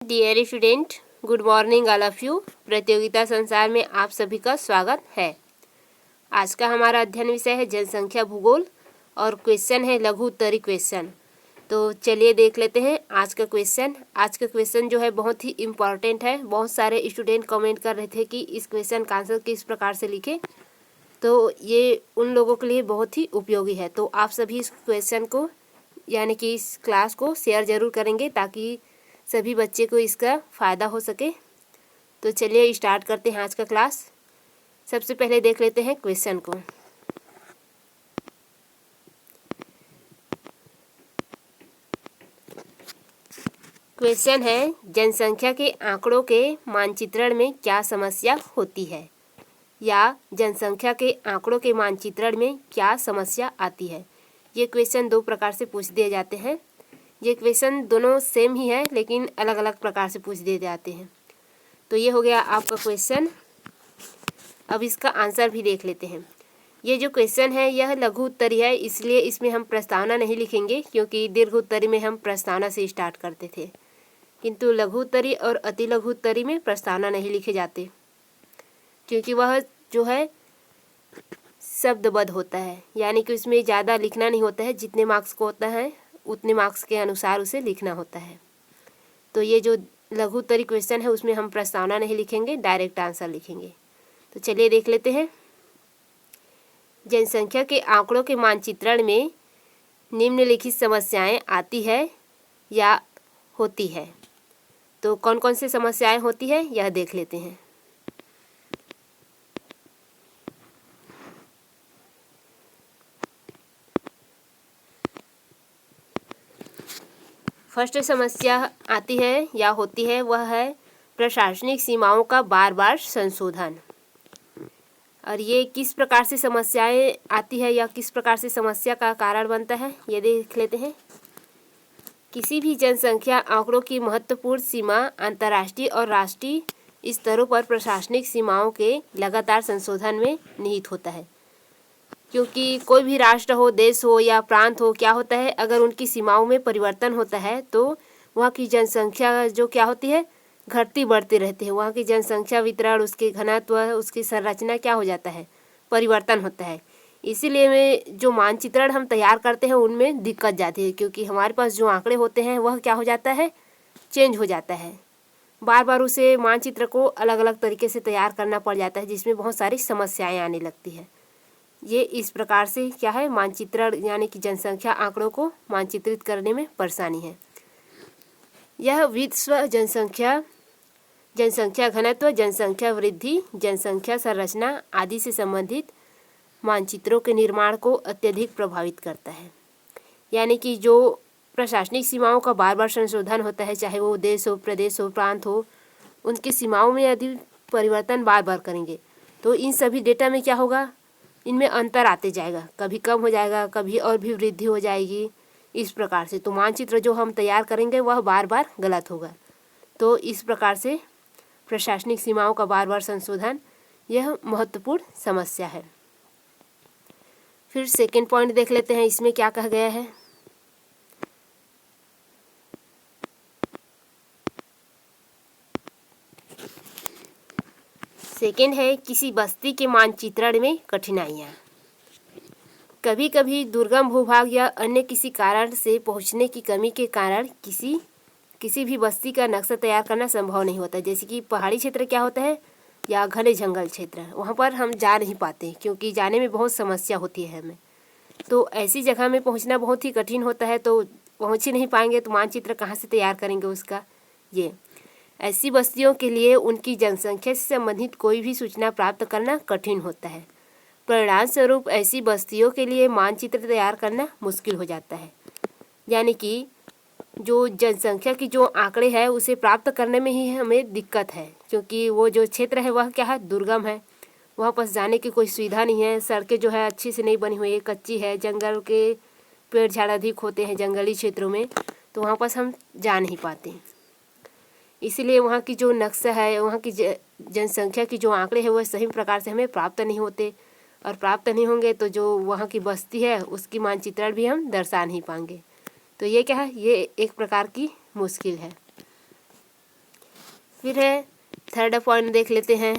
Dear student, good morning all of you. प्रतियोगिता संसार में आप सभी का स्वागत है। आज का हमारा अध्ययन विषय है जनसंख्या भूगोल और क्वेश्चन है लघु उत्तरी क्वेश्चन। तो चलिए देख लेते हैं आज का क्वेश्चन। आज का क्वेश्चन जो है बहुत ही इम्पॉर्टेंट है। बहुत सारे स्टूडेंट कमेंट कर रहे थे कि इस क्वेश्चन का आंसर किस प्रकार से लिखें, तो ये उन लोगों के लिए बहुत ही उपयोगी है। तो आप सभी इस क्वेश्चन को यानी कि इस क्लास को शेयर ज़रूर करेंगे ताकि सभी बच्चे को इसका फ़ायदा हो सके। तो चलिए स्टार्ट करते हैं आज का क्लास। सबसे पहले देख लेते हैं क्वेश्चन को। क्वेश्चन है, जनसंख्या के आंकड़ों के मानचित्रण में क्या समस्या होती है, या जनसंख्या के आंकड़ों के मानचित्रण में क्या समस्या आती है। ये क्वेश्चन दो प्रकार से पूछ दिए जाते हैं। ये क्वेश्चन दोनों सेम ही है लेकिन अलग अलग प्रकार से पूछ दिए जाते हैं। तो ये हो गया आपका क्वेश्चन। अब इसका आंसर भी देख लेते हैं। ये जो क्वेश्चन है यह लघु उत्तरी है, इसलिए इसमें हम प्रस्तावना नहीं लिखेंगे क्योंकि दीर्घ उत्तरी में हम प्रस्तावना से स्टार्ट करते थे, किंतु लघु उत्तरी और अति लघु उत्तरी में प्रस्तावना नहीं लिखे जाते क्योंकि वह जो है शब्दबद्ध होता है, यानी कि उसमें ज़्यादा लिखना नहीं होता है। जितने मार्क्स को होता है उतने मार्क्स के अनुसार उसे लिखना होता है। तो ये जो लघु उत्तरी क्वेश्चन है उसमें हम प्रस्तावना नहीं लिखेंगे, डायरेक्ट आंसर लिखेंगे। तो चलिए देख लेते हैं। जनसंख्या के आंकड़ों के मानचित्रण में निम्नलिखित समस्याएं आती है या होती है। तो कौन कौन सी समस्याएं होती है यह देख लेते हैं। फर्स्ट समस्या आती है या होती है वह है प्रशासनिक सीमाओं का बार बार संशोधन। और ये किस प्रकार से समस्याएं आती है या किस प्रकार से समस्या का कारण बनता है ये देख लेते हैं। किसी भी जनसंख्या आंकड़ों की महत्वपूर्ण सीमा अंतर्राष्ट्रीय और राष्ट्रीय स्तरों पर प्रशासनिक सीमाओं के लगातार संशोधन में निहित होता है। क्योंकि कोई भी राष्ट्र हो, देश हो या प्रांत हो, क्या होता है, अगर उनकी सीमाओं में परिवर्तन होता है तो वहाँ की जनसंख्या जो क्या होती है घटती बढ़ती रहती है। वहाँ की जनसंख्या वितरण, उसके घनत्व, उसकी संरचना क्या हो जाता है, परिवर्तन होता है। इसीलिए में जो मानचित्रण हम तैयार करते हैं उनमें दिक्कत जाती है, क्योंकि हमारे पास जो आंकड़े होते हैं वह क्या हो जाता है, चेंज हो जाता है। बार बार उसे मानचित्र को अलग अलग तरीके से तैयार करना पड़ जाता है, जिसमें बहुत सारी समस्याएँ आने लगती है। ये इस प्रकार से क्या है, मानचित्रण यानी कि जनसंख्या आंकड़ों को मानचित्रित करने में परेशानी है। यह विश्व जनसंख्या, जनसंख्या घनत्व, जनसंख्या वृद्धि, जनसंख्या संरचना आदि से संबंधित मानचित्रों के निर्माण को अत्यधिक प्रभावित करता है। यानी कि जो प्रशासनिक सीमाओं का बार बार संशोधन होता है, चाहे वो देश हो, प्रदेश हो, प्रांत हो, उनकी सीमाओं में यदि परिवर्तन बार बार करेंगे तो इन सभी डेटा में क्या होगा, इनमें अंतर आते जाएगा। कभी कम हो जाएगा, कभी और भी वृद्धि हो जाएगी, इस प्रकार से। तो मानचित्र जो हम तैयार करेंगे वह बार बार गलत होगा। तो इस प्रकार से प्रशासनिक सीमाओं का बार बार संशोधन यह महत्वपूर्ण समस्या है। फिर सेकंड पॉइंट देख लेते हैं, इसमें क्या कहा गया है। सेकंड है किसी बस्ती के मानचित्रण में कठिनाइयाँ। कभी कभी दुर्गम भूभाग या अन्य किसी कारण से पहुंचने की कमी के कारण किसी भी बस्ती का नक्शा तैयार करना संभव नहीं होता। जैसे कि पहाड़ी क्षेत्र क्या होता है या घने जंगल क्षेत्र, वहाँ पर हम जा नहीं पाते क्योंकि जाने में बहुत समस्या होती है हमें। तो ऐसी जगह में पहुँचना बहुत ही कठिन होता है, तो पहुँच ही नहीं पाएंगे तो मानचित्र कहाँ से तैयार करेंगे उसका। ये ऐसी बस्तियों के लिए उनकी जनसंख्या से संबंधित कोई भी सूचना प्राप्त करना कठिन होता है। परिणाम स्वरूप ऐसी बस्तियों के लिए मानचित्र तैयार करना मुश्किल हो जाता है। यानी कि जो जनसंख्या की जो आंकड़े हैं उसे प्राप्त करने में ही हमें दिक्कत है, क्योंकि वो जो क्षेत्र है वह क्या है, दुर्गम है। वहाँ पास जाने की कोई सुविधा नहीं है, सड़कें जो है अच्छी से नहीं बनी हुई है, कच्ची है, जंगल के पेड़ झाड़ अधिक होते हैं जंगली क्षेत्रों में, तो वहाँ पास हम जा नहीं पाते। इसीलिए वहाँ की जो नक्शा है, वहाँ की जनसंख्या की जो आंकड़े हैं वह सही प्रकार से हमें प्राप्त नहीं होते, और प्राप्त नहीं होंगे तो जो वहाँ की बस्ती है उसकी मानचित्रण भी हम दर्शा नहीं पाएंगे। तो ये क्या है, ये एक प्रकार की मुश्किल है। फिर है थर्ड पॉइंट देख लेते हैं।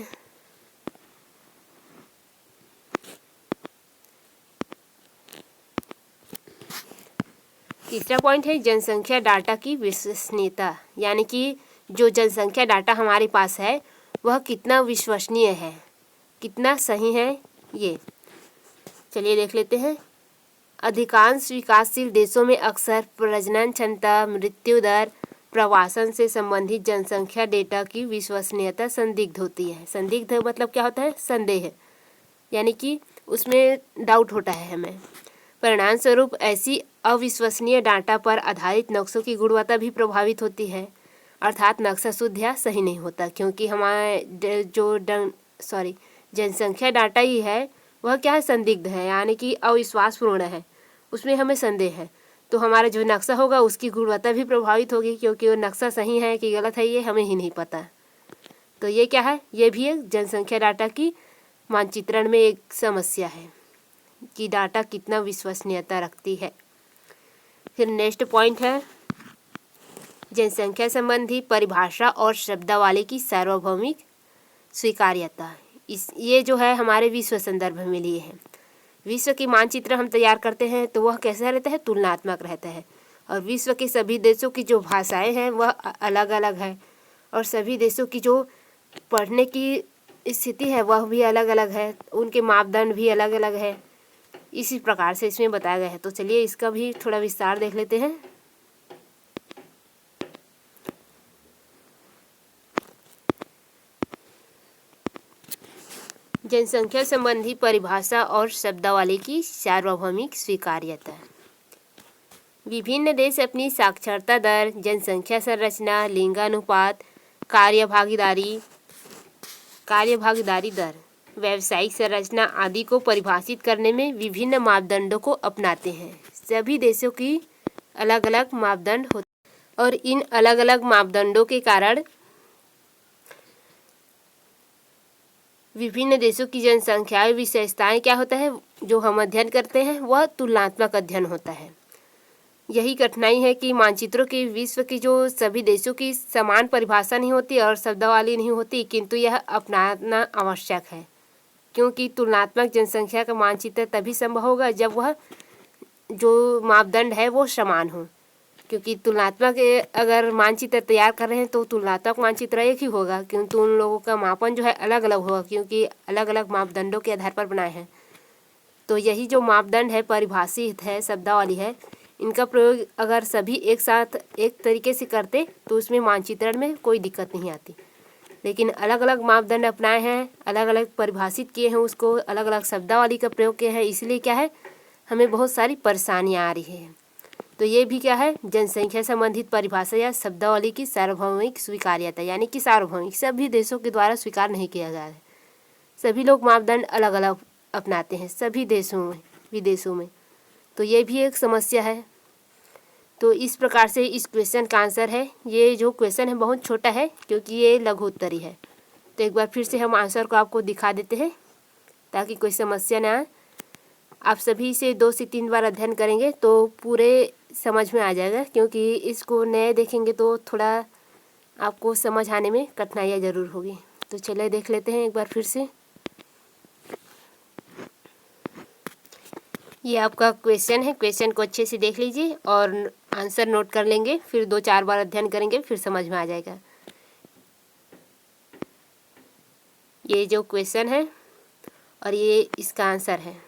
तीसरा पॉइंट है जनसंख्या डाटा की विश्वसनीयता, यानी कि जो जनसंख्या डाटा हमारे पास है वह कितना विश्वसनीय है, कितना सही है। ये चलिए देख लेते हैं। अधिकांश विकासशील देशों में अक्सर प्रजनन क्षमता, मृत्यु दर, प्रवासन से संबंधित जनसंख्या डेटा की विश्वसनीयता संदिग्ध होती है। संदिग्ध मतलब क्या होता है? संदेह, यानी कि उसमें डाउट होता है हमें। परिणाम स्वरूप ऐसी अविश्वसनीय डाटा पर आधारित नक्शों की गुणवत्ता भी प्रभावित होती है, अर्थात नक्शा शुद्ध या सही नहीं होता, क्योंकि हमारे जो जनसंख्या डाटा ही है वह क्या है? संदिग्ध है, यानी कि अविश्वासपूर्ण है, उसमें हमें संदेह है। तो हमारा जो नक्शा होगा उसकी गुणवत्ता भी प्रभावित होगी, क्योंकि वो नक्शा सही है कि गलत है ये हमें ही नहीं पता। तो ये क्या है? ये भी एक जनसंख्या डाटा की मानचित्रण में एक समस्या है कि डाटा कितना विश्वसनीयता रखती है। फिर नेक्स्ट पॉइंट है जनसंख्या संबंधी परिभाषा और शब्दावली की सार्वभौमिक स्वीकार्यता। ये जो है हमारे विश्व संदर्भ में लिए हैं। विश्व की मानचित्र हम तैयार करते हैं तो वह कैसा रहता है? तुलनात्मक रहता है, और विश्व के सभी देशों की जो भाषाएं हैं वह अलग अलग है, और सभी देशों की जो पढ़ने की स्थिति है वह भी अलग अलग है, उनके मापदंड भी अलग अलग है। इसी प्रकार से इसमें बताया गया है। तो चलिए इसका भी थोड़ा विस्तार देख लेते हैं। जनसंख्या संबंधी परिभाषा और शब्दावली की सार्वभौमिक स्वीकार्यता। विभिन्न देश अपनी साक्षरता दर, जनसंख्या संरचना, लिंगानुपात, कार्यभागीदारी दर, व्यावसायिक संरचना आदि को परिभाषित करने में विभिन्न मापदंडों को अपनाते हैं। सभी देशों की अलग अलग मापदंड होते हैं, और इन अलग अलग मापदंडों के कारण विभिन्न देशों की जनसंख्या विशेषताएं क्या होता है जो हम अध्ययन करते हैं वह तुलनात्मक अध्ययन होता है। यही कठिनाई है कि मानचित्रों की विश्व की जो सभी देशों की समान परिभाषा नहीं होती और शब्दावली नहीं होती, किंतु यह अपनाना आवश्यक है, क्योंकि तुलनात्मक जनसंख्या का मानचित्र तभी संभव होगा जब वह जो मापदंड है वो समान हो। क्योंकि तुलनात्मक अगर मानचित्र तैयार कर रहे हैं तो तुलनात्मक मानचित्र एक ही होगा, किंतु उन लोगों का मापन जो है अलग अलग होगा, क्योंकि अलग अलग मापदंडों के आधार पर बनाए हैं। तो यही जो मापदंड है, परिभाषित है, शब्दावली है, इनका प्रयोग अगर सभी एक साथ एक तरीके से करते तो उसमें मानचित्रण में कोई दिक्कत नहीं आती। लेकिन अलग अलग मापदंड अपनाए हैं, अलग अलग परिभाषित किए हैं, उसको अलग अलग शब्दावली का प्रयोग किया है, इसलिए क्या है हमें बहुत सारी परेशानियाँ आ रही है। तो ये भी क्या है? जनसंख्या संबंधित परिभाषा या शब्दावली की सार्वभौमिक स्वीकार्यता, यानी कि सार्वभौमिक, सभी देशों के द्वारा स्वीकार नहीं किया जा रहा है। सभी लोग मापदंड अलग अलग अपनाते हैं सभी देशों में, विदेशों में। तो ये भी एक समस्या है। तो इस प्रकार से इस क्वेश्चन का आंसर है। ये जो क्वेश्चन है बहुत छोटा है क्योंकि ये लघु उत्तरी है। तो एक बार फिर से हम आंसर को आपको दिखा देते हैं ताकि कोई समस्या ना आए। आप सभी से 2 से 3 बार अध्ययन करेंगे तो पूरे समझ में आ जाएगा, क्योंकि इसको नए देखेंगे तो थोड़ा आपको समझ आने में कठिनाइयाँ ज़रूर होगी। तो चलिए देख लेते हैं एक बार फिर से। ये आपका क्वेश्चन है, क्वेश्चन को अच्छे से देख लीजिए और आंसर नोट कर लेंगे, फिर 2-4 बार अध्ययन करेंगे फिर समझ में आ जाएगा। ये जो क्वेश्चन है और ये इसका आंसर है।